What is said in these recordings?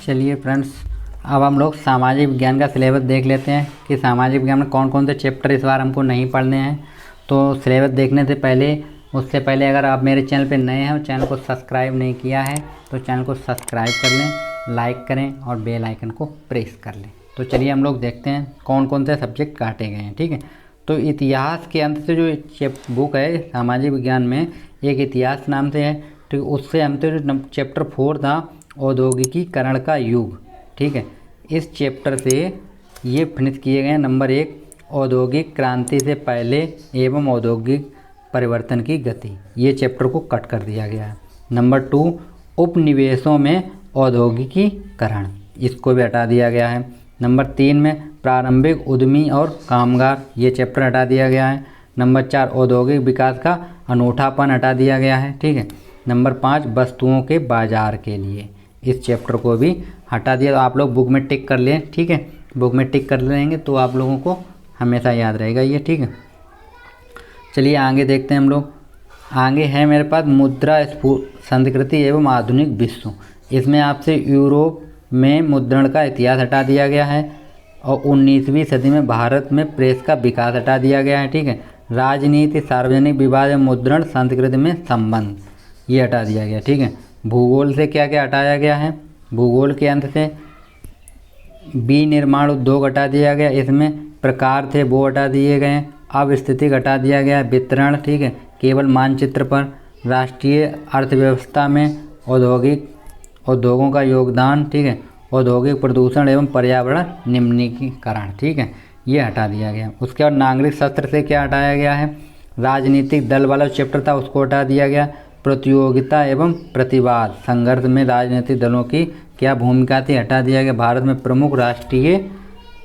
चलिए फ्रेंड्स, अब हम लोग सामाजिक विज्ञान का सिलेबस देख लेते हैं कि सामाजिक विज्ञान में कौन कौन से चैप्टर इस बार हमको नहीं पढ़ने हैं। तो सिलेबस देखने से पहले उससे पहले अगर आप मेरे चैनल पर नए हैं और चैनल को सब्सक्राइब नहीं किया है तो चैनल को सब्सक्राइब कर लें, लाइक करें और बेल आइकन को प्रेस कर लें। तो चलिए हम लोग देखते हैं कौन कौन से सब्जेक्ट काटे गए हैं। ठीक है, तो इतिहास के अंत से जो बुक है सामाजिक विज्ञान में, एक इतिहास नाम से है। ठीक, उससे हम तो जो चैप्टर 4 था औद्योगिकीकरण का युग। ठीक है, इस चैप्टर से ये फिनिश किए गए। नंबर 1 औद्योगिक क्रांति से पहले एवं औद्योगिक परिवर्तन की गति, ये चैप्टर को कट कर दिया गया है। नंबर 2 उपनिवेशों में औद्योगिकीकरण, इसको भी हटा दिया गया है। नंबर 3 में प्रारंभिक उद्यमी और कामगार, ये चैप्टर हटा दिया गया है। नंबर 4 औद्योगिक विकास का अनूठापन हटा दिया गया है। ठीक है, नंबर 5 वस्तुओं के बाजार के लिए, इस चैप्टर को भी हटा दिया। तो आप लोग बुक में टिक कर लें। ठीक है, बुक में टिक कर लेंगे तो आप लोगों को हमेशा याद रहेगा ये। ठीक है, चलिए आगे देखते हैं हम लोग। आगे है मेरे पास मुद्रा संस्कृति एवं आधुनिक विश्व। इसमें आपसे यूरोप में मुद्रण का इतिहास हटा दिया गया है और 19वीं सदी में भारत में प्रेस का विकास हटा दिया गया है। ठीक है, राजनीति, सार्वजनिक विवाद एवं मुद्रण संस्कृति में संबंध, ये हटा दिया गया। ठीक है, भूगोल से क्या क्या हटाया गया है, भूगोल के अंत से विनिर्माण उद्योग हटा दिया गया, इसमें प्रकार थे वो हटा दिए गए। अब स्थिति हटा दिया गया, वितरण, ठीक है, केवल मानचित्र पर। राष्ट्रीय अर्थव्यवस्था में उद्योगों का योगदान, ठीक है, औद्योगिक प्रदूषण एवं पर्यावरण निम्नीकरण, ठीक है, ये हटा दिया गया। उसके बाद नागरिक शस्त्र से क्या हटाया गया है, राजनीतिक दल वाला चैप्टर था उसको हटा दिया गया। प्रतियोगिता एवं प्रतिवाद, संघर्ष में राजनीतिक दलों की क्या भूमिका थी, हटा दिया गया। भारत में प्रमुख राष्ट्रीय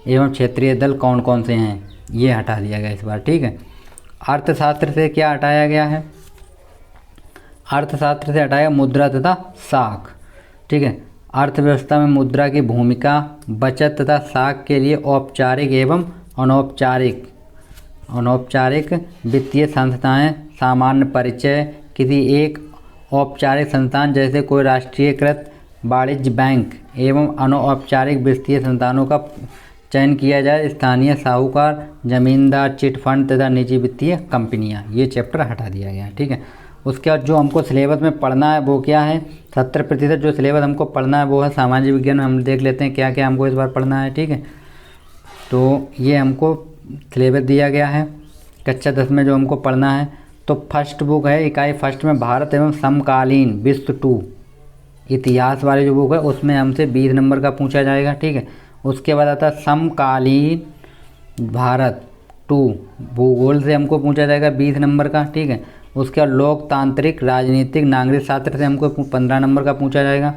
एवं क्षेत्रीय दल कौन कौन से हैं, ये हटा दिया गया इस बार। ठीक है, अर्थशास्त्र से क्या हटाया गया है, अर्थशास्त्र से हटाया मुद्रा तथा साख। ठीक है, अर्थव्यवस्था में मुद्रा की भूमिका, बचत तथा साख के लिए औपचारिक एवं अनौपचारिक वित्तीय संस्थाएं, सामान्य परिचय, किसी एक औपचारिक संस्थान जैसे कोई राष्ट्रीयकृत वाणिज्य बैंक एवं अनौपचारिक वित्तीय संस्थानों का चयन किया जाए, स्थानीय साहूकार, जमींदार, चिट फंड तथा निजी वित्तीय कंपनियां, ये चैप्टर हटा दिया गया। ठीक है, उसके बाद जो हमको सिलेबस में पढ़ना है वो क्या है, 70% जो सिलेबस हमको पढ़ना है वो है सामाजिक विज्ञान में। हम देख लेते हैं क्या क्या हमको इस बार पढ़ना है। ठीक है, तो ये हमको सिलेबस दिया गया है कक्षा 10 में जो हमको पढ़ना है। तो फर्स्ट बुक है इकाई फर्स्ट में भारत एवं समकालीन विश्व 2, इतिहास वाली जो बुक है उसमें हमसे 20 नंबर का पूछा जाएगा। ठीक है, उसके बाद आता है समकालीन भारत 2, भूगोल से हमको पूछा जाएगा 20 नंबर का। ठीक है, उसके बाद लोकतांत्रिक राजनीतिक नागरिक शास्त्र से हमको 15 नंबर का पूछा जाएगा।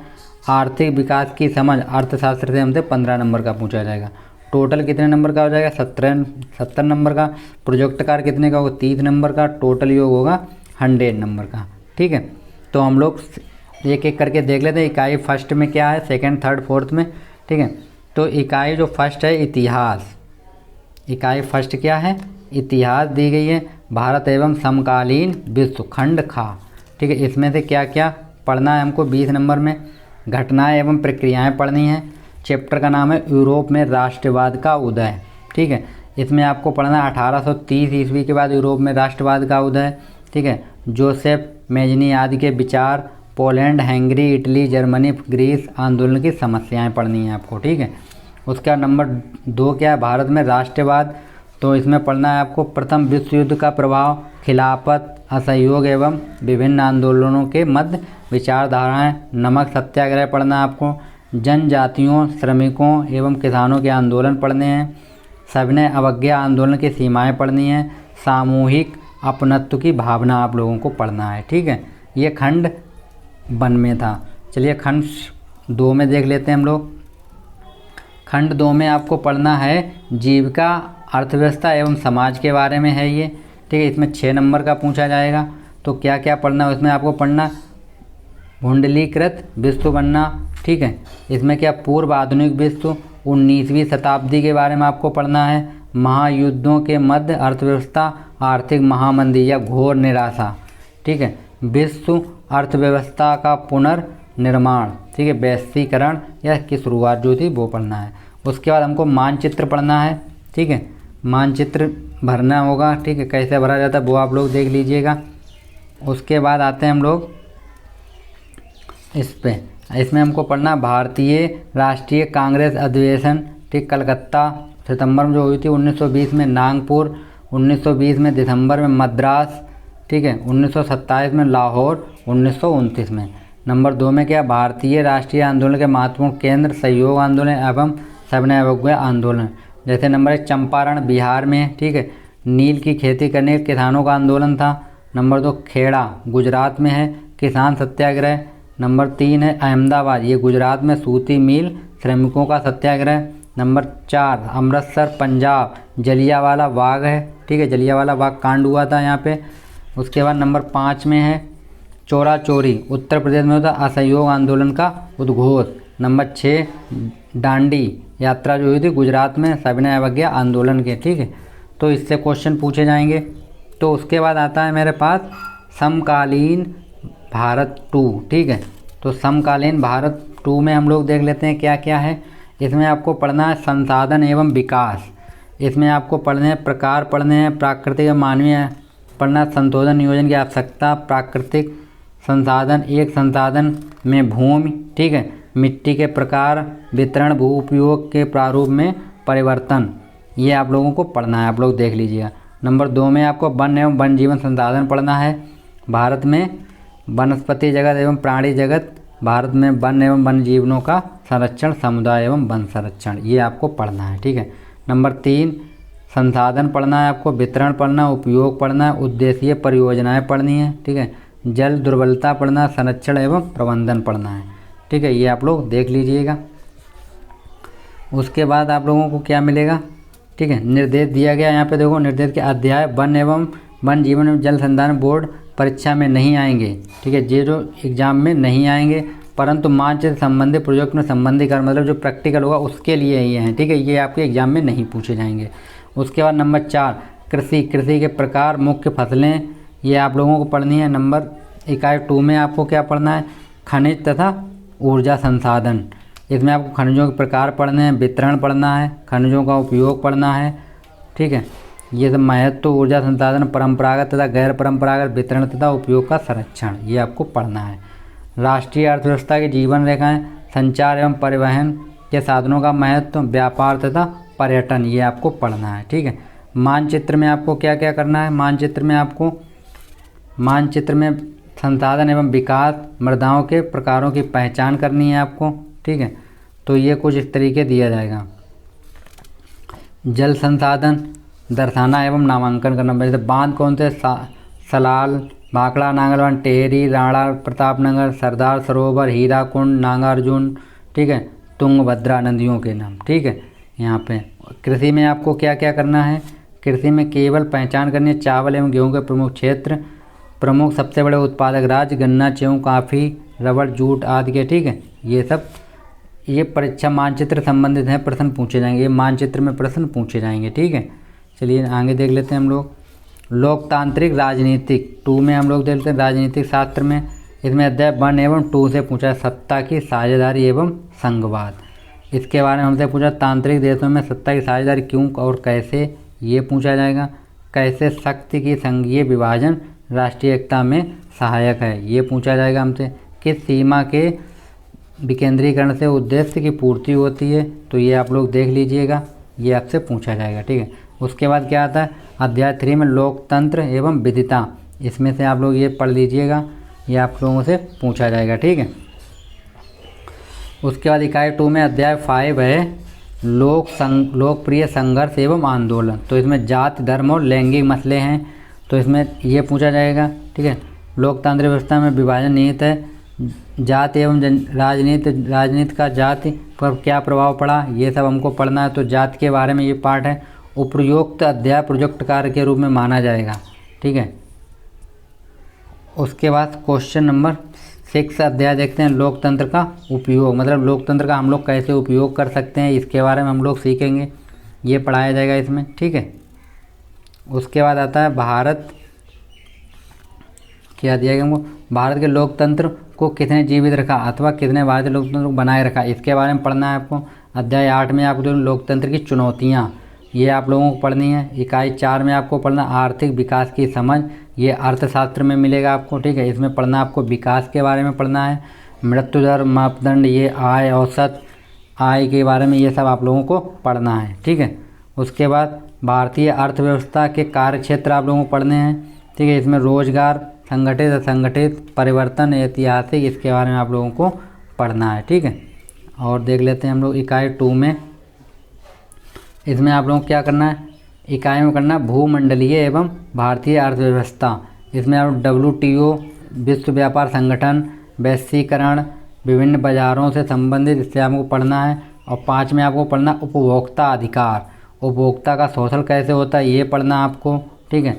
आर्थिक विकास की समझ अर्थशास्त्र से हमसे 15 नंबर का पूछा जाएगा। टोटल कितने नंबर का हो जाएगा, 70 नंबर का। प्रोजेक्ट कार्य कितने का होगा, 30 नंबर का। टोटल योग होगा 100 नंबर का। ठीक है, तो हम लोग एक एक करके देख लेते हैं इकाई फर्स्ट में क्या है, सेकंड, थर्ड, फोर्थ में। ठीक है, तो इकाई जो फर्स्ट है इतिहास, इकाई फर्स्ट क्या है, इतिहास दी गई है। भारत एवं समकालीन विश्व खंड खा। ठीक है, इसमें से क्या क्या पढ़ना है हमको 20 नंबर में, घटनाएं एवं प्रक्रियाएं पढ़नी है। चैप्टर का नाम है यूरोप में राष्ट्रवाद का उदय। ठीक है, इसमें आपको पढ़ना है 1830 ईस्वी के बाद यूरोप में राष्ट्रवाद का उदय। ठीक है, जोसेफ मेजनी आदि के विचार, Poland, Hungary, Italy, Germany, Greece आंदोलन की समस्याएं पढ़नी है आपको। ठीक है, उसका नंबर 2 क्या है, भारत में राष्ट्रवाद। तो इसमें पढ़ना है आपको प्रथम विश्व युद्ध का प्रभाव, खिलाफत, असहयोग एवं विभिन्न आंदोलनों के मध्य विचारधाराएं। नमक सत्याग्रह पढ़ना है आपको। जनजातियों, श्रमिकों एवं किसानों के आंदोलन पढ़ने हैं। सविनय अवज्ञा आंदोलन की सीमाएं पढ़नी है। सामूहिक अपनत्व की भावना आप लोगों को पढ़ना है। ठीक है, ये खंड 1 में था। चलिए खंड 2 में देख लेते हैं हम लोग। खंड 2 में आपको पढ़ना है जीविका, अर्थव्यवस्था एवं समाज के बारे में है ये। ठीक है, इसमें 6 नंबर का पूछा जाएगा। तो क्या क्या पढ़ना है उसमें आपको पढ़ना, भूंडलीकृत विश्व बनना। ठीक है, इसमें क्या पूर्व आधुनिक विश्व, 19वीं शताब्दी के बारे में आपको पढ़ना है। महायुद्धों के मध्य अर्थव्यवस्था, आर्थिक महामंदी या घोर निराशा। ठीक है, विश्व अर्थव्यवस्था का निर्माण, ठीक है, वैश्वीकरण या की शुरुआत जो थी वो पढ़ना है। उसके बाद हमको मानचित्र पढ़ना है, ठीक है, मानचित्र भरना होगा, ठीक है, कैसे भरा जाता है वो आप लोग देख लीजिएगा। उसके बाद आते हैं हम लोग इसमें हमको पढ़ना भारतीय राष्ट्रीय कांग्रेस अधिवेशन, ठीक, कलकत्ता सितंबर में जो हुई थी 1920 में, नागपुर 1920 में, दिसंबर में मद्रास, ठीक है, 1927 में, लाहौर 1929 में। नंबर 2 में क्या, भारतीय राष्ट्रीय आंदोलन के महत्वपूर्ण केंद्र सहयोग आंदोलन एवं सविनय अवज्ञा आंदोलन। जैसे नंबर 1 चंपारण बिहार में, ठीक है, नील की खेती करने के किसानों का आंदोलन था। नंबर 2 खेड़ा गुजरात में है, किसान सत्याग्रह। नंबर 3 है अहमदाबाद, ये गुजरात में, सूती मिल श्रमिकों का सत्याग्रह। नंबर 4 अमृतसर पंजाब, जलियांवाला बाग है, ठीक है, जलियांवाला बाग कांड हुआ था यहाँ पे। उसके बाद नंबर 5 में है चोरा चोरी, उत्तर प्रदेश में होता असहयोग आंदोलन का उद्घोष। नंबर 6 दांडी यात्रा जो हुई थी गुजरात में, सविनय अवज्ञा आंदोलन के, ठीक है, तो इससे क्वेश्चन पूछे जाएंगे। तो उसके बाद आता है मेरे पास समकालीन भारत 2, ठीक है, तो समकालीन भारत 2 में हम लोग देख लेते हैं क्या क्या है। इसमें आपको पढ़ना है संसाधन एवं विकास, इसमें आपको पढ़ने हैं प्रकार, पढ़ने हैं प्राकृतिक मानवीय, पढ़ना संशोधन नियोजन की आवश्यकता, प्राकृतिक संसाधन, एक संसाधन में भूमि, ठीक है, मिट्टी के प्रकार, वितरण, भू उपयोग के प्रारूप में परिवर्तन, ये आप लोगों को पढ़ना है, आप लोग देख लीजिएगा। नंबर 2 में आपको वन एवं वन जीवन संसाधन पढ़ना है। भारत में वनस्पति जगत एवं प्राणी जगत, भारत में वन एवं वन जीवनों का संरक्षण, समुदाय एवं वन संरक्षण, ये आपको पढ़ना है, ठीक है। नंबर 3 संसाधन पढ़ना है आपको, वितरण पढ़ना, उपयोग पढ़ना है, उद्देश्य परियोजनाएं पढ़नी है, ठीक है, जल दुर्बलता पढ़ना, संरक्षण एवं प्रबंधन पढ़ना है, ठीक है, ये आप लोग देख लीजिएगा। उसके बाद आप लोगों को क्या मिलेगा, ठीक है, निर्देश दिया गया यहाँ पे देखो, निर्देश के अध्याय वन एवं वन जीवन एवं जल संसाधन बोर्ड परीक्षा में नहीं आएंगे, ठीक है, ये जो एग्जाम में नहीं आएंगे, परंतु मानचित्र संबंधी प्रोजेक्ट में संबंधी कर मतलब जो प्रैक्टिकल होगा उसके लिए ये हैं, ठीक है, ये आपके एग्जाम में नहीं पूछे जाएंगे। उसके बाद नंबर 4 कृषि, कृषि के प्रकार, मुख्य फसलें, ये आप लोगों को पढ़नी है। नंबर इकाई 2 में आपको क्या पढ़ना है, खनिज तथा ऊर्जा संसाधन, इसमें आपको खनिजों के प्रकार पढ़ने हैं, वितरण पढ़ना है, खनिजों का उपयोग पढ़ना है, ठीक है, ये सब महत्व, ऊर्जा संसाधन, परंपरागत तथा गैर परंपरागत वितरण तथा उपयोग का संरक्षण, ये आपको पढ़ना है। राष्ट्रीय अर्थव्यवस्था की जीवन रेखाएं, संचार एवं परिवहन के साधनों का महत्व, व्यापार तथा पर्यटन, ये आपको पढ़ना है, ठीक है। मानचित्र में आपको क्या क्या करना है, मानचित्र में संसाधन एवं विकास, मृदाओं के प्रकारों की पहचान करनी है आपको, ठीक है, तो ये कुछ इस तरीके दिया जाएगा। जल संसाधन दर्शाना एवं नामांकन करना, जैसे बांध कौन से, सलाल, भाखड़ा, नांगलवन, टेहरी, राणा प्रतापनगर, सरदार सरोवर, हीराकुंड, नागार्जुन, ठीक है, तुंगभद्रा नदियों के नाम, ठीक है। यहाँ पे कृषि में आपको क्या क्या करना है, कृषि में केवल पहचान करनी है चावल एवं गेहूँ के प्रमुख क्षेत्र, प्रमुख सबसे बड़े उत्पादक राज्य, गन्ना, गेहूँ, कॉफ़ी, रबड़, जूट आदि के, ठीक है, ये सब ये परीक्षा मानचित्र संबंधित हैं, प्रश्न पूछे जाएंगे, ये मानचित्र में प्रश्न पूछे जाएंगे, ठीक है। चलिए आगे देख लेते हैं हम लोग लोकतांत्रिक राजनीतिक 2 में हम लोग देख लेते हैं राजनीतिक शास्त्र में, इसमें अध्याय 1 एवं 2 से पूछा है सत्ता की साझेदारी एवं संघवाद, इसके बारे में हमसे पूछा तांत्रिक देशों में सत्ता की साझेदारी क्यों और कैसे, ये पूछा जाएगा। कैसे शक्ति की संघीय विभाजन राष्ट्रीय एकता में सहायक है, ये पूछा जाएगा हमसे। किस सीमा के विकेंद्रीकरण से उद्देश्य की पूर्ति होती है, तो ये आप लोग देख लीजिएगा, ये आपसे पूछा जाएगा, ठीक है। उसके बाद क्या आता है अध्याय 3 में लोकतंत्र एवं विधिता, इसमें से आप लोग ये पढ़ लीजिएगा, ये आप लोगों से पूछा जाएगा, ठीक है। उसके बाद इकाई 2 में अध्याय 5 है लोकप्रिय संघर्ष एवं आंदोलन, तो इसमें जाति, धर्म और लैंगिक मसले हैं, तो इसमें ये पूछा जाएगा, ठीक है। लोकतांत्रिक व्यवस्था में विभाजन निहित है, जाति एवं राजनीति का जाति पर क्या प्रभाव पड़ा, ये सब हमको पढ़ना है, तो जाति के बारे में ये पार्ट है। उपरोक्त अध्याय प्रोजेक्ट कार्य के रूप में माना जाएगा, ठीक है। उसके बाद क्वेश्चन नंबर 6 अध्याय देखते हैं लोकतंत्र का उपयोग, मतलब लोकतंत्र का हम लोग कैसे उपयोग कर सकते हैं, इसके बारे में हम लोग सीखेंगे, ये पढ़ाया जाएगा इसमें, ठीक है। उसके बाद आता है भारत, क्या दिया गया हमको, भारत के लोकतंत्र को किसने जीवित रखा अथवा किसने भारतीय लोकतंत्र को बनाए रखा, इसके बारे में पढ़ना है आपको। अध्याय 8 में आपको लोकतंत्र की चुनौतियाँ, ये आप लोगों को पढ़नी है। इकाई 4 में आपको पढ़ना आर्थिक विकास की समझ, ये अर्थशास्त्र में मिलेगा आपको, ठीक है। इसमें पढ़ना आपको विकास के बारे में पढ़ना है। मृत्यु दर मापदंड, ये आय, औसत आय के बारे में, ये सब आप लोगों को पढ़ना है, ठीक है। उसके बाद भारतीय अर्थव्यवस्था के कार्य क्षेत्र आप लोगों को पढ़ने हैं, ठीक है। इसमें रोजगार, संगठित असंगठित, परिवर्तन, ऐतिहासिक, इसके बारे में आप लोगों को पढ़ना है, ठीक है। और देख लेते हैं हम लोग इकाई 2 में। इसमें आप लोगों को क्या करना है, इकाई में करना भूमंडलीय एवं भारतीय अर्थव्यवस्था। इसमें आप WTO, विश्व व्यापार संगठन, वैश्वीकरण, विभिन्न बाजारों से संबंधित, इससे आपको पढ़ना है। और 5 में आपको पढ़ना उपभोक्ता अधिकार, उपभोक्ता का शोषण कैसे होता है ये पढ़ना आपको, ठीक है।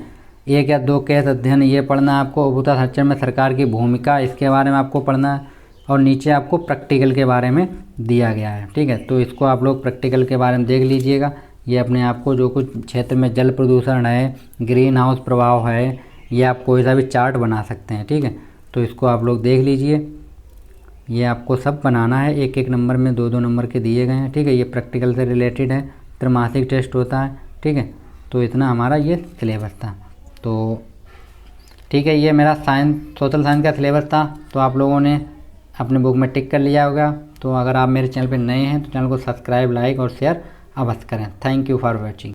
1 या 2 केस अध्ययन, ये पढ़ना आपको। उपभोक्ता संरक्षण में सरकार की भूमिका, इसके बारे में आपको पढ़ना है। और नीचे आपको प्रैक्टिकल के बारे में दिया गया है, ठीक है। तो इसको आप लोग प्रैक्टिकल के बारे में देख लीजिएगा। ये अपने आप को जो कुछ क्षेत्र में जल प्रदूषण है, ग्रीन हाउस प्रभाव है, ये आप कोई सा भी चार्ट बना सकते हैं, ठीक है। तो इसको आप लोग देख लीजिए, ये आपको सब बनाना है। 1-1 नंबर में 2-2 नंबर के दिए गए हैं, ठीक है। ये प्रैक्टिकल से रिलेटेड है, त्रैमासिक टेस्ट होता है, ठीक है। तो इतना हमारा ये सिलेबस था। तो ठीक है, ये मेरा सोशल साइंस का सिलेबस था। तो आप लोगों ने अपने बुक में टिक कर लिया होगा। तो अगर आप मेरे चैनल पर नए हैं तो चैनल को सब्सक्राइब, लाइक और शेयर अवश्य करें। Thank you for watching.